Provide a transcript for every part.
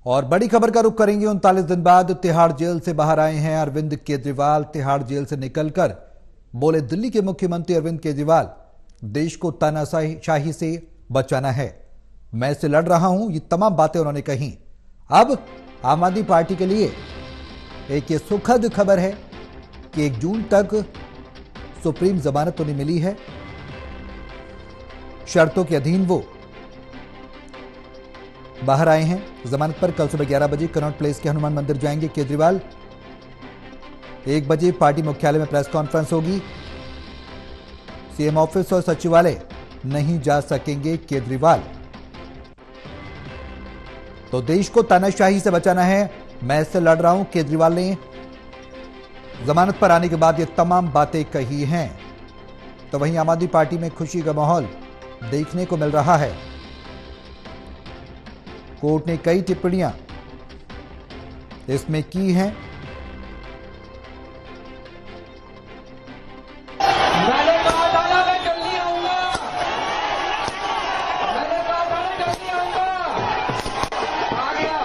और बड़ी खबर का रुख करेंगे। 39 दिन बाद तिहाड़ जेल से बाहर आए हैं अरविंद केजरीवाल। तिहाड़ जेल से निकलकर बोले, दिल्ली के मुख्यमंत्री अरविंद केजरीवाल, देश को तानाशाही से बचाना है, मैं इससे लड़ रहा हूं। ये तमाम बातें उन्होंने कही। अब आम आदमी पार्टी के लिए एक ये सुखद खबर है कि 1 जून तक सुप्रीम जमानत उन्हें मिली है। शर्तों के अधीन वो बाहर आए हैं जमानत पर। कल सुबह 11 बजे कनॉट प्लेस के हनुमान मंदिर जाएंगे केजरीवाल। 1 बजे पार्टी मुख्यालय में प्रेस कॉन्फ्रेंस होगी। सीएम ऑफिस और सचिवालय नहीं जा सकेंगे केजरीवाल। तो देश को तानाशाही से बचाना है, मैं इससे लड़ रहा हूं। केजरीवाल ने जमानत पर आने के बाद ये तमाम बातें कही हैं। तो वहीं आम आदमी पार्टी में खुशी का माहौल देखने को मिल रहा है। कोर्ट ने कई टिप्पणियां इसमें की हैं। मैंने कहा था ना मैं जल्दी आऊंगा, मैंने कहा था ना जल्दी आऊंगा, आ गया।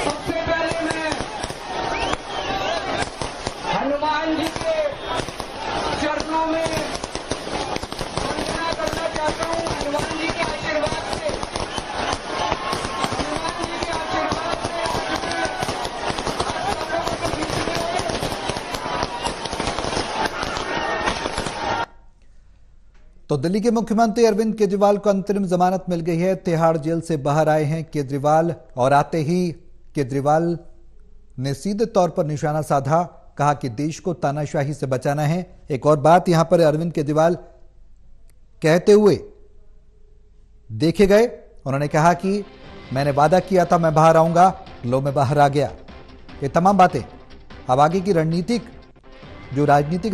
सबसे पहले मैं हनुमान जी के चरणों में वंदना करना चाहता हूं। हनुमान जी के आशीर्वाद से, हनुमान जी के आशीर्वाद से तो दिल्ली के मुख्यमंत्री अरविंद केजरीवाल को अंतरिम जमानत मिल गई है। तिहाड़ जेल से बाहर आए हैं केजरीवाल और आते ही केजरीवाल ने सीधे तौर पर निशाना साधा, कहा कि देश को तानाशाही से बचाना है। एक और बात यहां पर अरविंद केजरीवाल कहते हुए देखे गए। उन्होंने कहा कि मैंने वादा किया था मैं बाहर आऊंगा, लो मैं बाहर आ गया। ये तमाम बातें अब आगे की राजनीतिक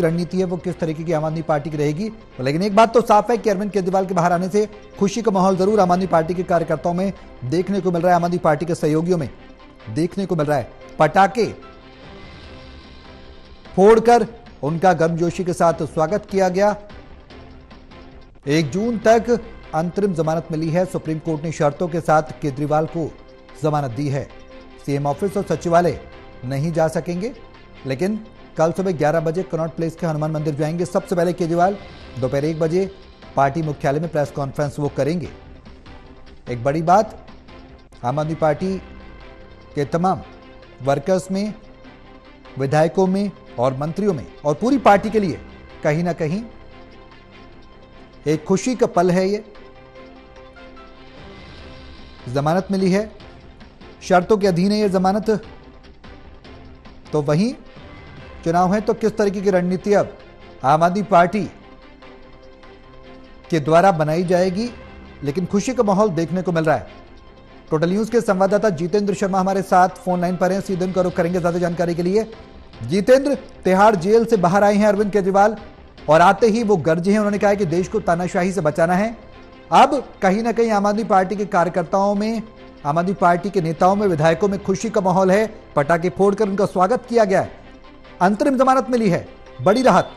रणनीति है वो किस तरीके की आम आदमी पार्टी की रहेगी। लेकिन एक बात तो साफ है कि अरविंद केजरीवाल के बाहर आने से खुशी का माहौल जरूर आम आदमी पार्टी के कार्यकर्ताओं में देखने को मिल रहा है, आम आदमी पार्टी के सहयोगियों में देखने को मिल रहा है। पटाखे फोड़कर उनका गर्मजोशी के साथ स्वागत किया गया। 1 जून तक अंतरिम जमानत मिली है। सुप्रीम कोर्ट ने शर्तों के साथ केजरीवाल को जमानत दी है। सीएम ऑफिस और सचिवालय नहीं जा सकेंगे, लेकिन कल सुबह 11 बजे कनॉट प्लेस के हनुमान मंदिर जाएंगे। सबसे पहले केजरीवाल दोपहर 1 बजे पार्टी मुख्यालय में प्रेस कॉन्फ्रेंस वो करेंगे। एक बड़ी बात, आम आदमी पार्टी के तमाम वर्कर्स में, विधायकों में और मंत्रियों में और पूरी पार्टी के लिए कहीं ना कहीं एक खुशी का पल है। ये जमानत मिली है, शर्तों के अधीन है ये जमानत। तो वहीं चुनाव है तो किस तरीके की रणनीति अब आम आदमी पार्टी के द्वारा बनाई जाएगी, लेकिन खुशी का माहौल देखने को मिल रहा है। टोटल न्यूज के संवाददाता जितेंद्र शर्मा हमारे साथ फोन लाइन पर हैं, सीधे उनका रुख करेंगे ज्यादा जानकारी के लिए। जितेंद्र, तिहाड़ जेल से बाहर आए हैं अरविंद केजरीवाल और आते ही वो गरजे हैं। उन्होंने कहा है कि देश को तानाशाही से बचाना है। अब कहीं ना कहीं आम आदमी पार्टी के कार्यकर्ताओं में, आम आदमी पार्टी के नेताओं में, विधायकों में खुशी का माहौल है। पटाखे फोड़कर उनका स्वागत किया गया है। अंतरिम जमानत मिली है, बड़ी राहत।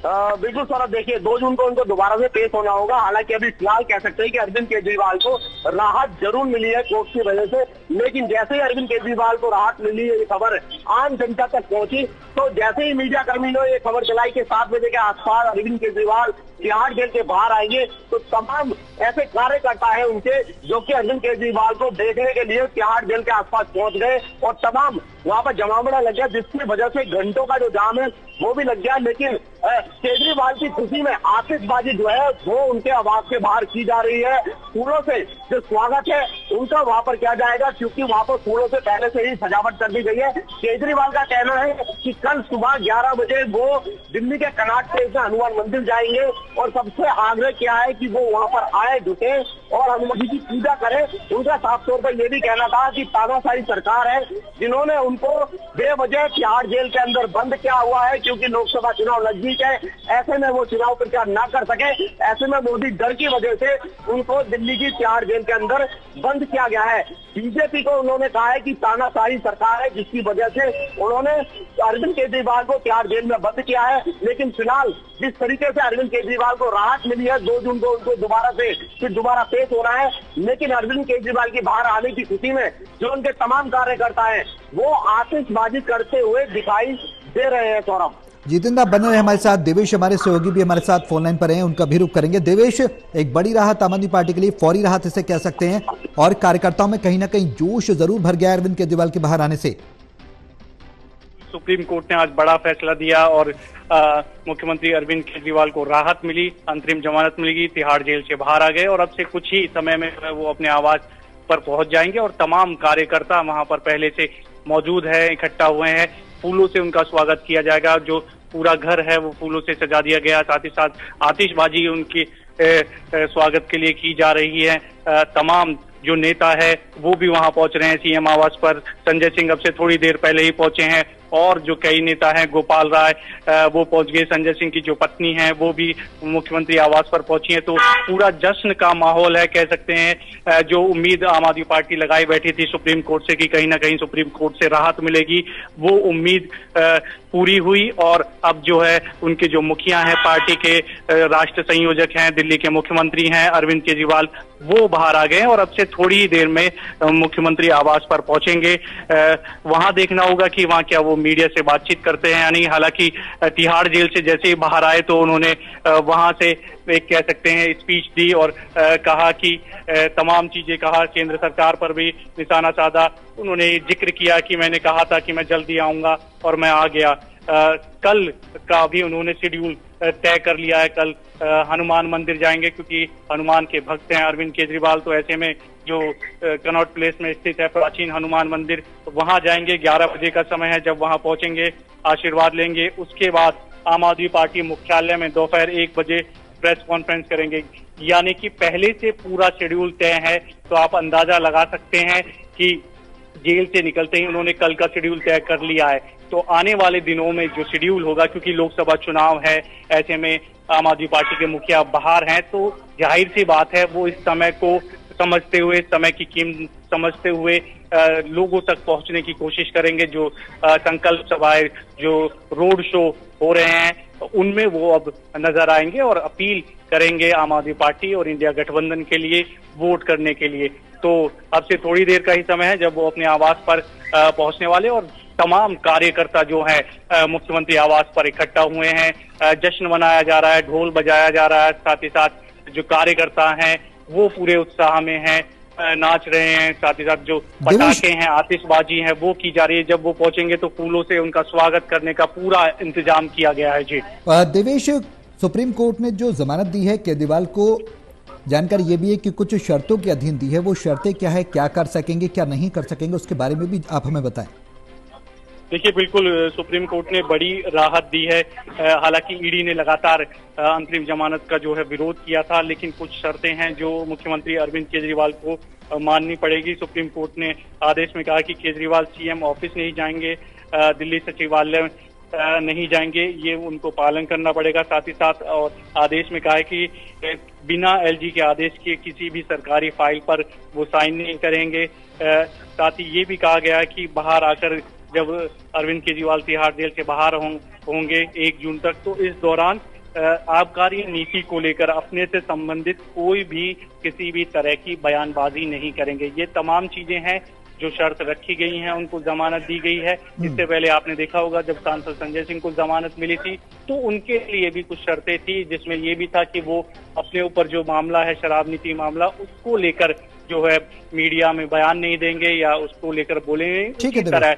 बिल्कुल सौरभ, देखिए 2 जून को उनको दोबारा से पेश होना होगा। हालांकि अभी फिलहाल कह सकते हैं कि अरविंद केजरीवाल को राहत जरूर मिली है कोर्ट की वजह से, लेकिन जैसे ही अरविंद केजरीवाल को राहत मिली है, ये खबर आम जनता तक पहुंची, तो जैसे ही मीडिया कर्मी ने ये खबर चलाई कि 7 बजे के आसपास अरविंद केजरीवाल तिहाड़ जेल के बाहर आएंगे, तो तमाम ऐसे कार्यकर्ता है उनके जो कि अरविंद केजरीवाल को देखने के लिए तिहाड़ जेल के आसपास पहुंच गए और तमाम वहां पर जमावड़ा लग गया, जिसकी वजह से घंटों का जो जाम है वो भी लग गया। लेकिन केजरीवाल की खुशी में आतिशबाजी जो है वो उनके आवाज के बाहर की जा रही है। फूलों से जो स्वागत है उनका वहां पर किया जाएगा, क्योंकि वहां पर फूलों से पहले से ही सजावट कर दी गई है। केजरीवाल का कहना है कि कल सुबह 11 बजे वो दिल्ली के कनॉट प्लेस में हनुमान मंदिर जाएंगे और सबसे आग्रह किया है कि वो वहां पर आए, जुटे और हनुमान जी की पूजा करें। उनका साफ तौर पर यह भी कहना था कि तानाशाही सरकार है जिन्होंने उनको बेवजह तिहाड़ जेल के अंदर बंद किया हुआ है, क्योंकि लोकसभा चुनाव नजदीक है। ऐसे में वो चुनाव प्रचार न कर सके, ऐसे में मोदी डर की वजह से उनको दिल्ली की तिहाड़ जेल के अंदर बंद किया गया है। बीजेपी को उन्होंने कहा है कि तानाशाही सरकार है, जिसकी वजह से उन्होंने अरविंद केजरीवाल को तिहाड़ जेल में बंद किया है। लेकिन फिलहाल जिस तरीके से अरविंद केजरीवाल को राहत मिली है, 2 जून को उनको दोबारा पेश होना है, लेकिन अरविंद केजरीवाल की बाहर आने की स्थिति में जो उनके तमाम कार्यकर्ता हैं वो आतिशबाजी करते हुए दिखाई दे रहे हैं। सौरभ, जितेंद्र, आप बने रहे हमारे साथ। देवेश हमारे सहयोगी भी हमारे साथ फोन लाइन पर हैं, उनका भी रुख करेंगे। देवेश, एक बड़ी राहत आम आदमी पार्टी के लिए, फौरी राहत इसे कह सकते हैं, और कार्यकर्ताओं में कहीं ना कहीं जोश जरूर भर गया अरविंद केजरीवाल के बाहर आने से। सुप्रीम कोर्ट ने आज बड़ा फैसला दिया और मुख्यमंत्री अरविंद केजरीवाल को राहत मिली, अंतरिम जमानत मिली, तिहाड़ जेल से बाहर आ गए और अब से कुछ ही समय में वो अपने आवास पर पहुंच जाएंगे और तमाम कार्यकर्ता वहां पर पहले से मौजूद है, इकट्ठा हुए हैं। फूलों से उनका स्वागत किया जाएगा, जो पूरा घर है वो फूलों से सजा दिया गया, साथ ही साथ आतिशबाजी उनके स्वागत के लिए की जा रही है। तमाम जो नेता है वो भी वहां पहुंच रहे हैं सीएम आवास पर। संजय सिंह अब से थोड़ी देर पहले ही पहुंचे हैं और जो कई नेता हैं, गोपाल राय वो पहुंच गए, संजय सिंह की जो पत्नी है वो भी मुख्यमंत्री आवास पर पहुंची है। तो पूरा जश्न का माहौल है, कह सकते हैं। जो उम्मीद आम आदमी पार्टी लगाई बैठी थी सुप्रीम कोर्ट से कि कहीं ना कहीं सुप्रीम कोर्ट से राहत मिलेगी, वो उम्मीद पूरी हुई और अब जो है उनके जो मुखिया हैं, पार्टी के राष्ट्र संयोजक हैं, दिल्ली के मुख्यमंत्री हैं अरविंद केजरीवाल, वो बाहर आ गए और अब से थोड़ी ही देर में मुख्यमंत्री आवास पर पहुंचेंगे। वहां देखना होगा कि वहां क्या वो मीडिया से बातचीत करते हैं या नहीं। हालांकि तिहाड़ जेल से जैसे ही बाहर आए तो उन्होंने वहां से एक कह सकते हैं स्पीच दी और कहा कि तमाम चीजें कहा, केंद्र सरकार पर भी निशाना साधा। उन्होंने जिक्र किया कि मैंने कहा था कि मैं जल्दी आऊंगा और मैं आ गया। कल का भी उन्होंने शेड्यूल तय कर लिया है। कल हनुमान मंदिर जाएंगे क्योंकि हनुमान के भक्त हैं अरविंद केजरीवाल, तो ऐसे में जो कनॉट प्लेस में स्थित है प्राचीन हनुमान मंदिर, तो वहां जाएंगे। 11 बजे का समय है जब वहां पहुंचेंगे, आशीर्वाद लेंगे। उसके बाद आम आदमी पार्टी मुख्यालय में दोपहर 1 बजे प्रेस कॉन्फ्रेंस करेंगे। यानी कि पहले से पूरा शेड्यूल तय है, तो आप अंदाजा लगा सकते हैं कि जेल से निकलते ही उन्होंने कल का शेड्यूल तय कर लिया है। तो आने वाले दिनों में जो शेड्यूल होगा, क्योंकि लोकसभा चुनाव है, ऐसे में आम आदमी पार्टी के मुखिया बाहर हैं, तो जाहिर सी बात है वो इस समय को समझते हुए, समय की कीमत समझते हुए लोगों तक पहुंचने की कोशिश करेंगे। जो संकल्प सभाएं, जो रोड शो हो रहे हैं, उनमें वो अब नजर आएंगे और अपील करेंगे आम आदमी पार्टी और इंडिया गठबंधन के लिए वोट करने के लिए। तो अब से थोड़ी देर का ही समय है जब वो अपने आवास पर पहुंचने वाले और तमाम कार्यकर्ता जो हैं मुख्यमंत्री आवास पर इकट्ठा हुए हैं। जश्न मनाया जा रहा है, ढोल बजाया जा रहा है, साथ ही साथ जो कार्यकर्ता हैं वो पूरे उत्साह में हैं, नाच रहे हैं, साथ ही साथ जो पटाखे हैं, आतिशबाजी है वो की जा रही है। जब वो पहुंचेंगे तो फूलों से उनका स्वागत करने का पूरा इंतजाम किया गया है। जी देवेश, सुप्रीम कोर्ट ने जो जमानत दी है केजरीवाल को, जानकारी ये भी है कि कुछ शर्तों के अधीन दी है। वो शर्तें क्या है, क्या कर सकेंगे, क्या नहीं कर सकेंगे, उसके बारे में भी आप हमें बताएं। देखिए, बिल्कुल सुप्रीम कोर्ट ने बड़ी राहत दी है। हालांकि ईडी ने लगातार अंतरिम जमानत का जो है विरोध किया था, लेकिन कुछ शर्तें हैं जो मुख्यमंत्री अरविंद केजरीवाल को माननी पड़ेगी। सुप्रीम कोर्ट ने आदेश में कहा कि केजरीवाल सीएम ऑफिस नहीं जाएंगे, दिल्ली सचिवालय नहीं जाएंगे, ये उनको पालन करना पड़ेगा। साथ ही साथ और आदेश में कहा है कि बिना एलजी के आदेश के किसी भी सरकारी फाइल पर वो साइन नहीं करेंगे। साथ ही ये भी कहा गया है कि बाहर आकर जब अरविंद केजरीवाल तिहाड़ जेल से बाहर होंगे 1 जून तक, तो इस दौरान आबकारी नीति को लेकर अपने से संबंधित कोई भी किसी भी तरह की बयानबाजी नहीं करेंगे। ये तमाम चीजें हैं जो शर्त रखी गई हैं, उनको जमानत दी गई है। इससे पहले आपने देखा होगा जब सांसद संजय सिंह को जमानत मिली थी तो उनके लिए भी कुछ शर्तें थी, जिसमें ये भी था कि वो अपने ऊपर जो मामला है शराब नीति मामला, उसको लेकर जो है मीडिया में बयान नहीं देंगे या उसको लेकर बोलेंगे। इसी तरह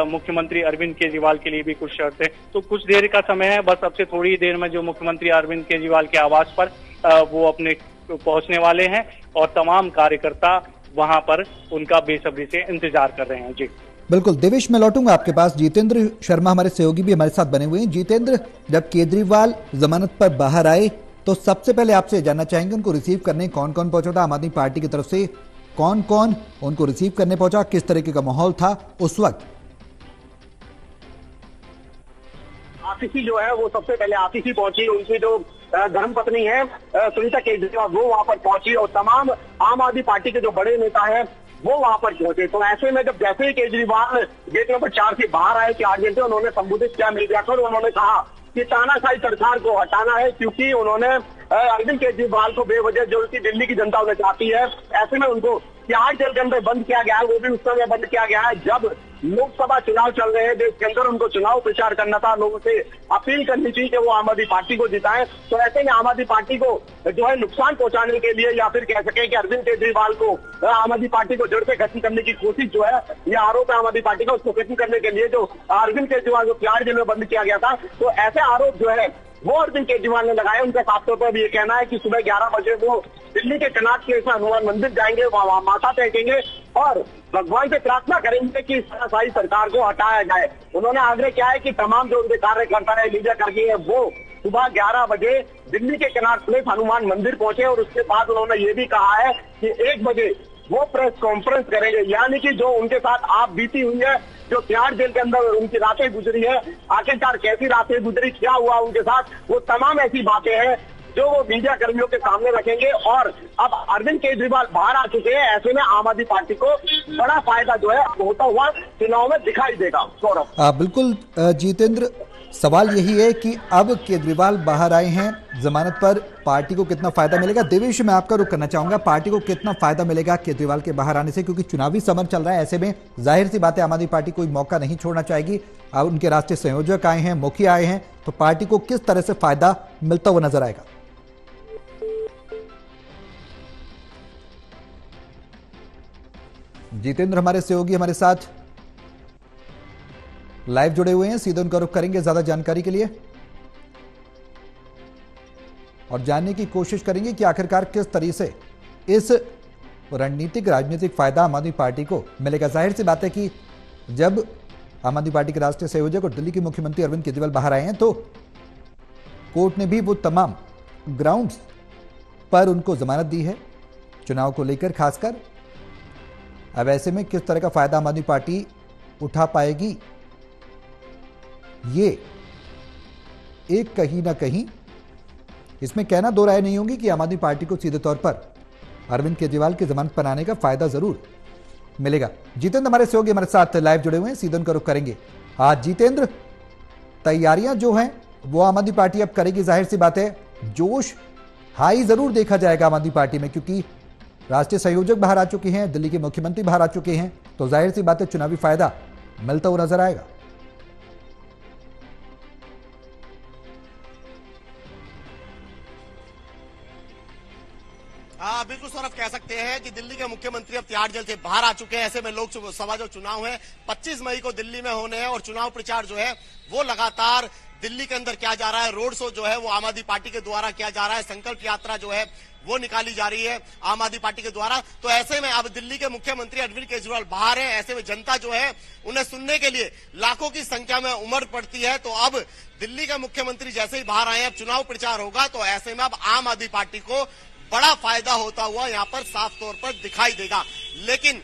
मुख्यमंत्री अरविंद केजरीवाल के लिए भी कुछ शर्तें। तो कुछ देर का समय है, बस अब से थोड़ी ही देर में जो मुख्यमंत्री अरविंद केजरीवाल के आवास पर वो अपने पहुंचने वाले हैं और तमाम कार्यकर्ता वहां पर उनका बेसब्री से इंतजार कर रहे हैं। जी बिल्कुल देवेश, मैं लौटूंगा आपके पास। जितेंद्र शर्मा हमारे सहयोगी भी हमारे साथ बने हुए हैं। जितेंद्र, जब केजरीवाल जमानत पर बाहर आए तो सबसे पहले आपसे जानना चाहेंगे उनको रिसीव करने कौन कौन पहुंचा था आम आदमी पार्टी की तरफ से, कौन कौन उनको रिसीव करने पहुंचा, किस तरीके का माहौल था उस वक्त? आतिशी जो है वो सबसे पहले आतिशी पहुंची, उनकी जो धर्मपत्नी है सुनीता केजरीवाल वो वहां पर पहुंची और तमाम आम आदमी पार्टी के जो बड़े नेता हैं वो वहां पर पहुंचे। तो ऐसे में जब जैसे ही केजरीवाल गेट नंबर 4 से बाहर आए 4 घंटे, उन्होंने संबोधित किया मीडिया को, उन्होंने कहा कि तानाशाही सरकार को हटाना है, क्योंकि उन्होंने अरविंद केजरीवाल को बेवजह जो कि दिल्ली की जनता उन्हें चाहती है, ऐसे में उनको तिहाड़ जेल के अंदर बंद किया गया है। वो भी उस समय बंद किया गया है जब लोकसभा चुनाव चल रहे हैं, देश के अंदर उनको चुनाव प्रचार करना था, लोगों से अपील करनी थी कि वो आम आदमी पार्टी को जिताएं। तो ऐसे में आम आदमी पार्टी को जो है नुकसान पहुंचाने के लिए, या फिर कह सके कि अरविंद केजरीवाल को आम आदमी पार्टी को जड़ से खत्म करने की कोशिश जो है, ये आरोप है आम आदमी पार्टी का, उसको खत्म करने के लिए जो अरविंद केजरीवाल को तिहाड़ जेल में बंद किया गया था, तो ऐसे आरोप जो है वो अरविंद केजरीवाल ने लगाया। उनका साफ तौर पर ये कहना है कि सुबह 11 बजे वो दिल्ली के कनाट के हनुमान मंदिर जाएंगे, वहां माथा टेकेंगे और भगवान से प्रार्थना करेंगे कि तानाशाही सरकार को हटाया जाए। उन्होंने आग्रह किया है कि तमाम जो उनके कार्यकर्ता है, लीडर करके है, वो सुबह 11 बजे दिल्ली के कनाट प्लेस हनुमान मंदिर पहुंचे और उसके बाद उन्होंने ये भी कहा है कि 1 बजे वो प्रेस कॉन्फ्रेंस करेंगे। यानी कि जो उनके साथ आप बीती हुई है, जो तिहाड़ जेल के अंदर उनकी रातें गुजरी है, आखिरकार कैसी रातें गुजरी, क्या हुआ उनके साथ, वो तमाम ऐसी बातें हैं जो वो मीडिया कर्मियों के सामने रखेंगे। और अब अरविंद केजरीवाल बाहर आ चुके हैं, ऐसे में आम आदमी पार्टी को बड़ा फायदा जो है होता हुआ चुनाव में दिखाई देगा। गौरव, बिल्कुल जितेंद्र, सवाल यही है कि अब केजरीवाल बाहर आए हैं जमानत पर, पार्टी को कितना फायदा मिलेगा? देवेश, मैं आपका रुख करना चाहूंगा, पार्टी को कितना फायदा मिलेगा केजरीवाल के बाहर आने से, क्योंकि चुनावी समर चल रहा है, ऐसे में जाहिर सी बात है आम आदमी पार्टी कोई मौका नहीं छोड़ना चाहेगी। अब उनके राष्ट्रीय संयोजक आए हैं, मुखिया आए हैं, तो पार्टी को किस तरह से फायदा मिलता हुआ नजर आएगा? जितेंद्र हमारे सहयोगी हमारे साथ लाइव जुड़े हुए हैं, सीधे उनका रुख करेंगे ज्यादा जानकारी के लिए और जानने की कोशिश करेंगे कि आखिरकार किस तरीके से इस रणनीतिक राजनीतिक फायदा आम आदमी पार्टी को मिलेगा। जाहिर सी बात है कि जब आम आदमी पार्टी के राष्ट्रीय संयोजक और दिल्ली के मुख्यमंत्री अरविंद केजरीवाल बाहर आए हैं, तो कोर्ट ने भी वो तमाम ग्राउंड्स पर उनको जमानत दी है चुनाव को लेकर खासकर। अब ऐसे में किस तरह का फायदा आम आदमी पार्टी उठा पाएगी, ये एक कहीं ना कहीं इसमें कहना दो राय नहीं होगी कि आम आदमी पार्टी को सीधे तौर पर अरविंद केजरीवाल की जमानत पर आने का फायदा जरूर मिलेगा। जितेंद्र हमारे सहयोगी हमारे साथ लाइव जुड़े हुए हैं, सीधे उनका रुख करेंगे। आज जितेंद्र, तैयारियां जो हैं वो आम आदमी पार्टी अब करेगी, जाहिर सी बात है जोश हाई जरूर देखा जाएगा आम आदमी पार्टी में, क्योंकि राष्ट्रीय संयोजक बाहर आ चुके हैं, दिल्ली के मुख्यमंत्री बाहर आ चुके हैं, तो जाहिर सी बात है चुनावी फायदा मिलता हुआ नजर आएगा। हाँ बिल्कुल सौरभ, कह सकते हैं कि दिल्ली के मुख्यमंत्री अब तिहाड़ जेल से बाहर आ चुके हैं। ऐसे में लोकसभा जो चुनाव है 25 मई को दिल्ली में होने हैं और चुनाव प्रचार जो है वो लगातार दिल्ली के अंदर किया जा रहा है। रोड शो जो है वो आम आदमी पार्टी के द्वारा किया जा रहा है, संकल्प यात्रा जो है वो निकाली जा रही है आम आदमी पार्टी के द्वारा। तो ऐसे में अब दिल्ली के मुख्यमंत्री अरविंद केजरीवाल बाहर है, ऐसे में जनता जो है उन्हें सुनने के लिए लाखों की संख्या में उमड़ पड़ती है। तो अब दिल्ली के मुख्यमंत्री जैसे ही बाहर आए, अब चुनाव प्रचार होगा, तो ऐसे में अब आम आदमी पार्टी को बड़ा फायदा होता हुआ यहाँ पर साफ तौर पर दिखाई देगा। लेकिन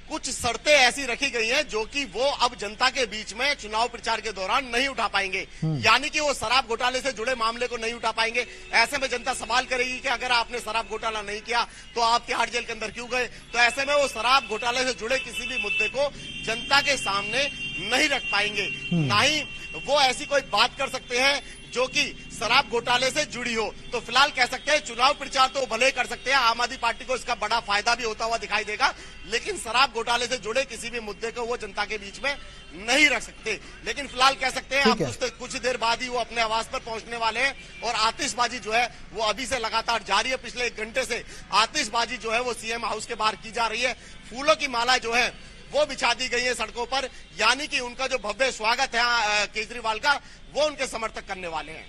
कुछ शर्तें ऐसी रखी गई हैं जो कि वो अब जनता के बीच में चुनाव प्रचार के दौरान नहीं उठा पाएंगे, यानी कि वो शराब घोटाले से जुड़े मामले को नहीं उठा पाएंगे। ऐसे में जनता सवाल करेगी कि अगर आपने शराब घोटाला नहीं किया तो आप तिहाड़ जेल के अंदर क्यों गए? तो ऐसे में वो शराब घोटाले से जुड़े किसी भी मुद्दे को जनता के सामने नहीं रख पाएंगे, ना ही वो ऐसी कोई बात कर सकते हैं जो कि शराब घोटाले से जुड़ी हो। तो फिलहाल कह सकते हैं चुनाव प्रचार तो भले कर सकते हैं, आम आदमी पार्टी को इसका बड़ा फायदा भी होता हुआ दिखाई देगा, लेकिन शराब घोटाले से जुड़े किसी भी मुद्दे को वो जनता के बीच में नहीं रख सकते। लेकिन फिलहाल कह सकते हैं अब कुछ देर बाद ही वो अपने आवास पर पहुंचने वाले हैं और आतिशबाजी जो है वो अभी से लगातार जारी है। पिछले 1 घंटे से आतिशबाजी जो है वो सीएम हाउस के बाहर की जा रही है। फूलों की माला जो है वो बिछा दी गई है सड़कों पर, यानी कि उनका जो भव्य स्वागत है केजरीवाल का, वो उनके समर्थक करने वाले हैं।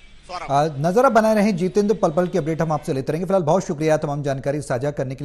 नजर बनाए रहें जितेंद्र, पल पल की अपडेट हम आपसे लेते रहेंगे। फिलहाल बहुत शुक्रिया तमाम जानकारी साझा करने के लिए।